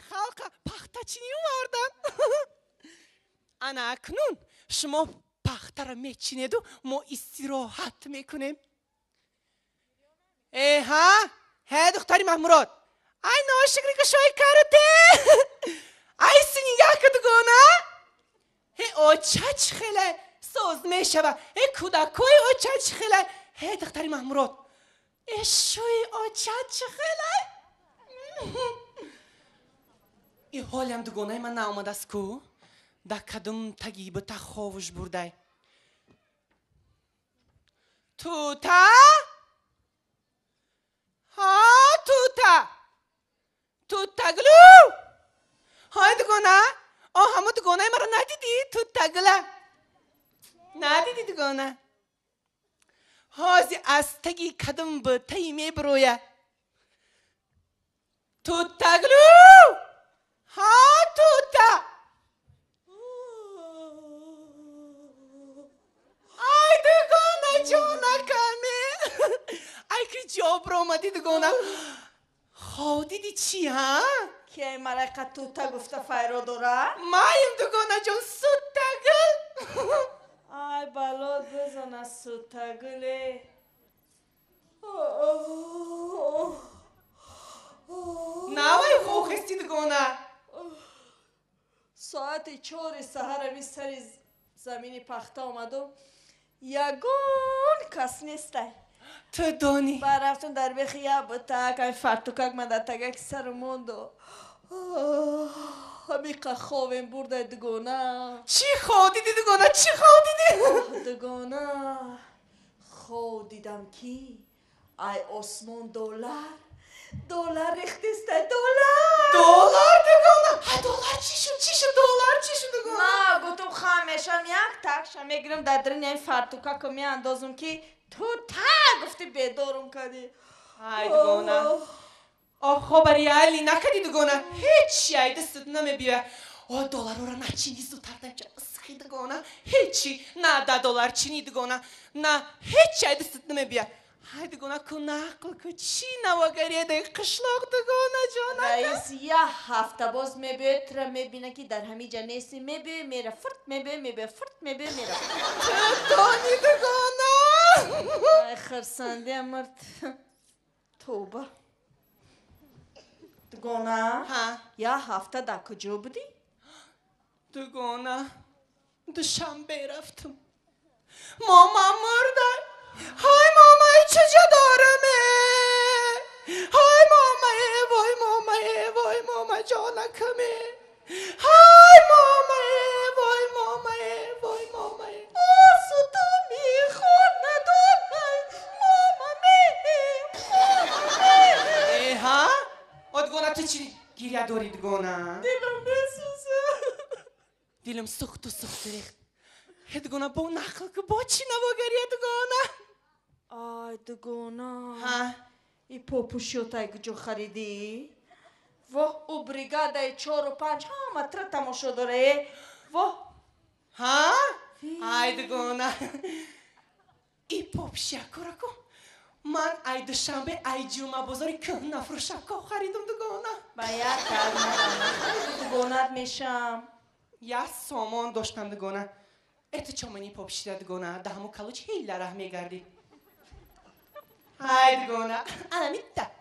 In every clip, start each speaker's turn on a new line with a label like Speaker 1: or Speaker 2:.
Speaker 1: خلق پختچینی اومردن. انا اکنون شما پخته را میچینید و ما استراحت میکنیم. ها دختری محمورات ای ناشکری که شوی کرده ای سینگه که دگونه او چچ خیلی سوز میشوه کودکوی او چچ خیلی دختری محمورات شوی او چچ خیلی ای حالی هم دگونه من نامده است کو در کدوم تگیب تا خوش برده توتا ها توتا گلو های دگونه همه دگونه مرا ندیدی توتا گله ندیدی دگونه هازی از تگی کدوم به تایی می برویه توتا گلو ها توتا ای دگونه جانه کمی ای که جاب را آمدی دگونه خود دیدی چی ها؟
Speaker 2: که مرقه توتا گفته فیرو داره؟
Speaker 1: مایم دگونه جان سوتگل
Speaker 2: ای بلاد بزن از سوتگله
Speaker 1: نوای خوخستی دگونه
Speaker 2: ساعت 4 سحر می سر زمین پخته آمدم یگون کس نیسته
Speaker 1: تو دانی
Speaker 2: برفتم در بخیه بتک ای فرتوکک من در تگک سر موندو همیقه خوابم برده دگونه
Speaker 1: چی خودی دی دگونه چی خودی دی
Speaker 2: دگونه خود دیدم کی ای آسمان دلار ریختیسته
Speaker 1: دلار دگونه دلار چی شد دلار چی شد دگونه
Speaker 2: نه گفتم خامشم یک تکشم میگیرم در درین این فرتوکک می اندازم که تو تا گفتی بیدارم کردی
Speaker 1: ای دگونه خبری علی نکردی دگونه هیچی ای دستت نمیبیه دلار رو نچینی زودتر دنجا سخی دگونه هیچی نه $10 چینی دگونه نه هیچی ای دستت نمیبیه های دگونه که نقل که چی نواگریه ده قشلاق دگونه جانه
Speaker 2: رئیس یه هفته باز میبیه تره میبینه که در همین جا نیستی میبیه میره فرد میبیه فرد میبیه میره
Speaker 1: دانی دگونه
Speaker 2: ای خرسنده مرد توبه دگونه یه هفته در کجا بودی؟
Speaker 1: دگونه دوشنبه رفتم ماما مرده های ماما چجا دارمه های ماما جانکمه های ماما
Speaker 2: سوتو میخور ندارم ماما
Speaker 1: ها دگونه تو چی گیریه داری دگونه
Speaker 2: دلم بسوزه
Speaker 1: دلم سخت ریخت دگونه با نقل که با چی نواگریه دگونه
Speaker 2: آی دگونه ای پاپوشیو تا کجا خریدی؟ او بریگاده 4 و 5 همه تره تماشا داره
Speaker 1: ای دگونه ای پاپوشیه کرکو من ای دوشنبه ای جمعه بازاری که نفروشکا خریدم دگونه
Speaker 2: با یک کار دگونت میشم
Speaker 1: یه سامان داشتم دگونه ات چامنی پاپوشیده دگونه ده همو کلوچ هیل ره میگردی های دگونه امیده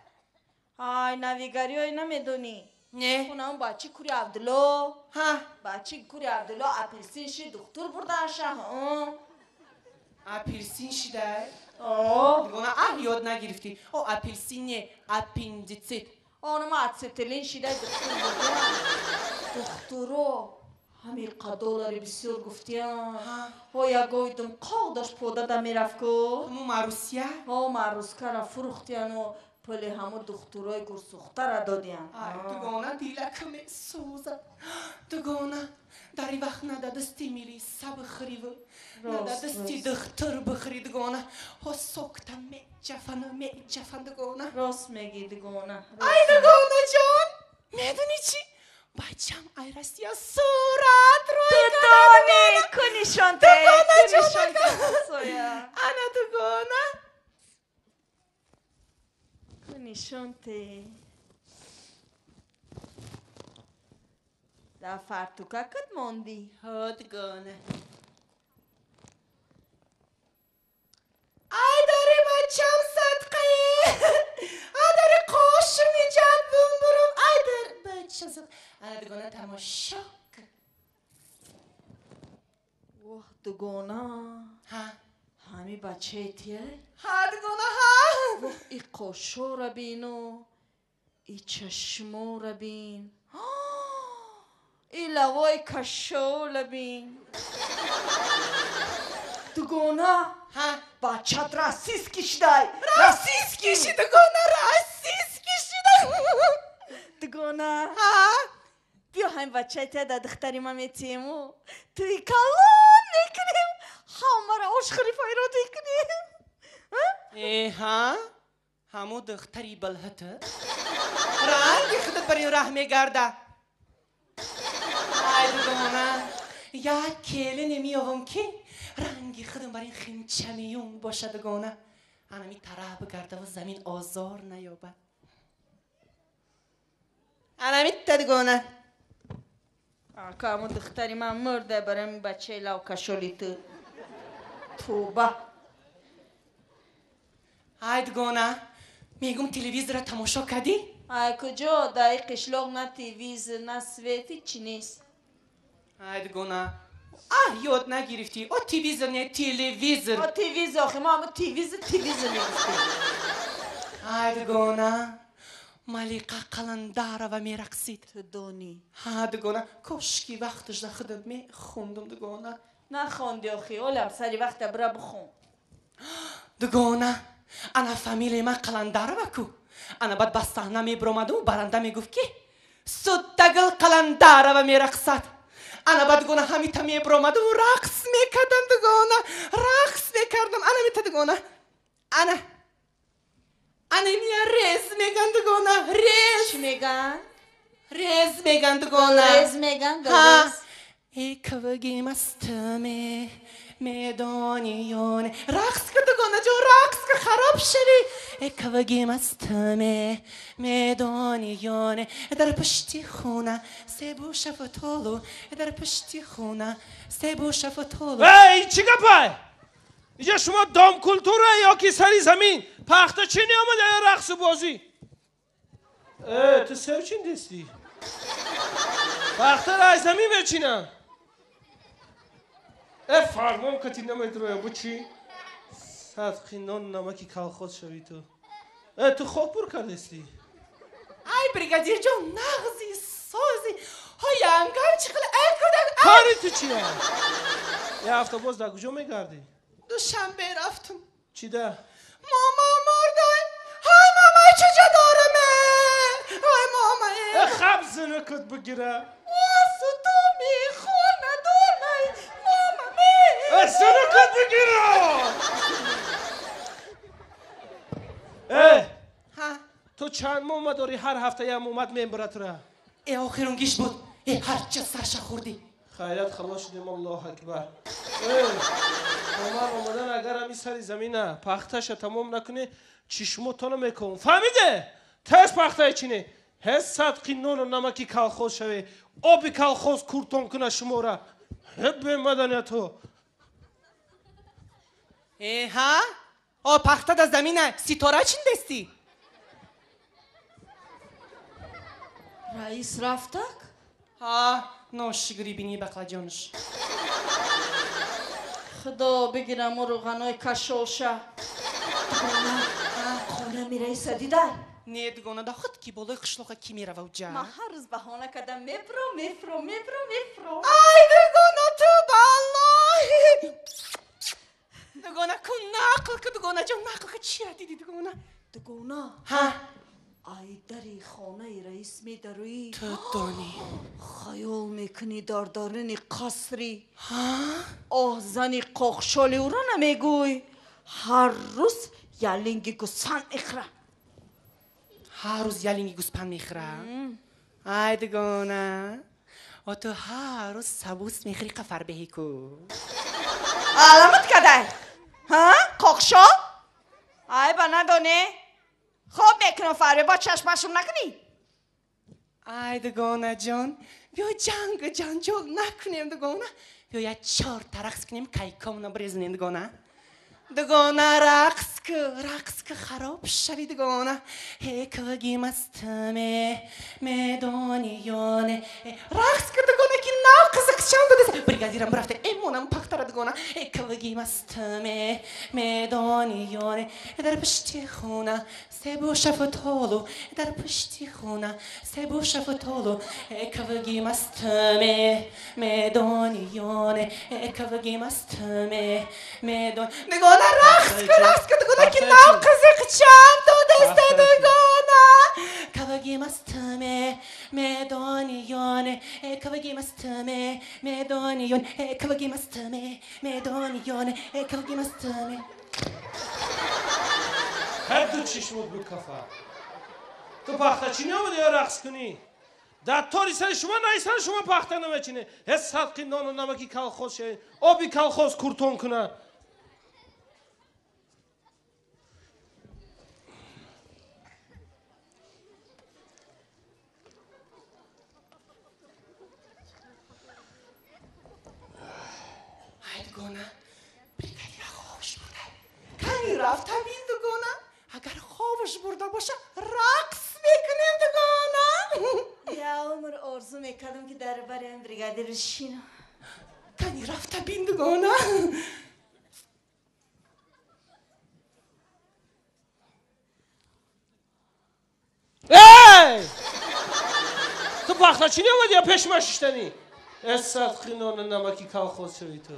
Speaker 2: های نویگری های نمیدونی
Speaker 1: نه
Speaker 2: اون هم بچه کوری عبدالله
Speaker 1: ها
Speaker 2: بچه کوری عبدالله اپلسین شی دکتر بردنشه
Speaker 1: اپلسین شده
Speaker 2: آه
Speaker 1: دگونه یاد نگرفتی اپلسینه اپندیسیت
Speaker 2: آنم اتسیتلین شده دکتر بردن دکترو همین $10 بسیار گفتیم یا گویدم قادش پوده دا میرفت که
Speaker 1: همون معروسیه
Speaker 2: معروس که را فروختیم و پلی همون دخترای گرسوخته را دادیم
Speaker 1: دگونه دیلکم سوزه دگونه در این وقت نه دستی میری سب خریو نه دستی دختر بخری دگونه سکته می جفن دگونه
Speaker 2: راست میگی دگونه
Speaker 1: ای دگونه جان میدونی چی؟ بچم ای راستی صورت روی
Speaker 2: دانی کنیشانته
Speaker 1: انا دگونه
Speaker 2: کنیشانته در فرتوککت موندی
Speaker 1: هادگونه ای داری بچم صدقه ای داری قاشم میجد بوم بروم ای داری بچم صدقه هادگونه تماشا
Speaker 2: واه دگونه
Speaker 1: ها
Speaker 2: همی بچه تیه
Speaker 1: هادگونه ها
Speaker 2: واه ای قاشو را بینو ای چشمو را بین ای لوای کشو را بین دگونه
Speaker 1: ها
Speaker 2: بچت راسیس کشیدای
Speaker 1: راسیس کشیده گونه راسیس کشیده
Speaker 2: دگونه
Speaker 1: ها
Speaker 2: بیا همین بچه تیه در دختری ما میتیمو توی کلان میکنیم همه را عشق خلیفه را دیکنیم
Speaker 1: ها همو دختری بلهته رنگ خودت برای راه میگرده ای دگونه یا کلی نمیاهم که رنگ خودم برای خیمچمیون باشه دگونه انمی طرح بگرده و زمین آزار نیابد انمی دگونه
Speaker 2: که همون دختری من مرده برای این بچه لو کشولی توبه
Speaker 1: ای دگونه میگم تلویزیون را تماشا کردی؟
Speaker 2: ای کجا در این قشلاق نه تیویز نه سویتی چی نیست
Speaker 1: ای دگونه یاد نگرفتی او تلویزیون نه تلویزیون
Speaker 2: تیویز آخه ما همون تیویز نیستیم
Speaker 1: ای دگونه ملیقه قلندر و میرقصید
Speaker 2: تو دونی
Speaker 1: ها دگونه کاشکی وقتش در خودم میخوندم دگونه
Speaker 2: نخوندی آخه اولم سری وقت برا بخون
Speaker 1: دگونه انا فامیلی من قلندر وکو انا بعد بس صحنه میبرامدم و برنده میگفت که سودتگل قلندر و میرقصد انا بعد دگونه همیتا میبرامدم و رقص میکردم دگونه رقص میکردم انا میتا دگونه انا میا ریز میگن دگونه ریز
Speaker 2: چی میگن؟
Speaker 1: ریز میگن دگونه
Speaker 2: ریز میگن
Speaker 1: ها
Speaker 2: ریز
Speaker 1: ای کوگی مستمه میدانیونه رقص که دگونه جو رقص که خراب شدی ای کوگی مستمه میدانیونه در پشتی خونه سیبو شفتولو در پشتی خونه سیبو شفتولو
Speaker 3: ای چی گپه؟ اینجا شما دام کلتوره یا کی سری زمین پخته چینی آمده رقص بازی تو سر چین دستی پخته رای زمین بچینم فرمان کتی نمید روی بو چی؟ صدقی نان نمکی کلخوز شوی تو خوب بر کردستی
Speaker 1: ای بریگادیر جو نغزی سازی های انگار چی خیلی ای کدن
Speaker 3: کاری تو چیه؟ یه هفته باز در کجا میگردی؟
Speaker 1: دوشنبه رفتم
Speaker 3: چی ده؟
Speaker 1: ماما مردن های ماما چجا دارمه های ماما
Speaker 3: خبز نکت بگیره
Speaker 2: واسو تو میخونه دونه ماما می
Speaker 3: سنکت بگیره
Speaker 1: ها
Speaker 3: تو چند مومه داری هر هفته یه مومت میبرد را
Speaker 1: ای آخرونگیش بود ای هرچه سرش خوردی
Speaker 3: خیرت خلاص شدیم الله اکبر مامان اومدن اگر همی سری زمینه پختش تمام نکنی چشموتانو میکن فهمیده؟ تست پخته چینه هست صدقی نون و نمکی کلخوز شوی آبی کلخوز کورتون کنه شما را هب مدنیتو
Speaker 1: ای ها پخته در زمینه ستاره چین دستی
Speaker 2: رئیس رفتک؟
Speaker 1: ها نوشگری بینی بقلا جانش
Speaker 2: خدا بگیرم و روغنای کشوشه خونه میره دیده
Speaker 1: نه دگونه دا خود کی بالای قشلوقه کی میره و جا
Speaker 2: ما هر روز بهانه کردم میفرو
Speaker 1: ای دگونه تو بالله دگونه کن نقل که دگونه جو نقل که چی را دیدی دگونه
Speaker 2: دگونه
Speaker 1: ها
Speaker 2: ای دری خانه رئیس میدروی
Speaker 1: تو دانی
Speaker 2: خیال میکنی داردارن قصری
Speaker 1: ها
Speaker 2: زنی قاقشالی او را نمیگوی هر روز یلینگی گسن اخره
Speaker 1: هر روز یلینگی گوسپند میخوره ای دگونه و تو هر روز سبوس میخوری قفر بهی کو
Speaker 2: علامت کده ها قاقشا ای با ندانه خوب میکنم فره با چشمشون نکنی
Speaker 1: ای دگونه جان بیا جنگ جنجال نکنیم دگونه بیا یه 4 تا رقص کنیم کیکامونو بریزنیم دگونه رقص که خراب شوی دگونه هکوگی مستمه میدونیونه رقص که دگونه که ناقص چند دست بریگادیرم برفته ایمونم پختر دگونه هکوگی مستمه میدونیونه در پشتی خونه سبو شفتالو در پشتی خونه سبو شفتالو هکوگی مستمه میدونیونه هکوگی مستمه میدون رقص که دگونه که ناقص چند دست دگونه کاوگی مستمه میدونیونه کاوگی مستمه میدونیونه کاوگی مستمه میدونیونه کاوگی مستمه
Speaker 3: هر دو چشمت بود کافه تو پختچینی آمدی یا رقص کنی در طوری سر شما نیستن شما پخته نمیچینه حساب که نان و نمکی کلخوز شد آبی کلخوز کورتون کنه
Speaker 1: دگونه بریگادیر خوابش برده کنی رفته بین دگونه اگر خوابش برده باشه رقص میکنیم دگونه
Speaker 2: یا عمر آرزو میکردم که در بریم بریگادیر شینم
Speaker 1: کنی رفته بین دگونه
Speaker 3: ای تو پختچینی آمدی یا پشمششتنی حساب که نان و نمکی کلخوز شدی تو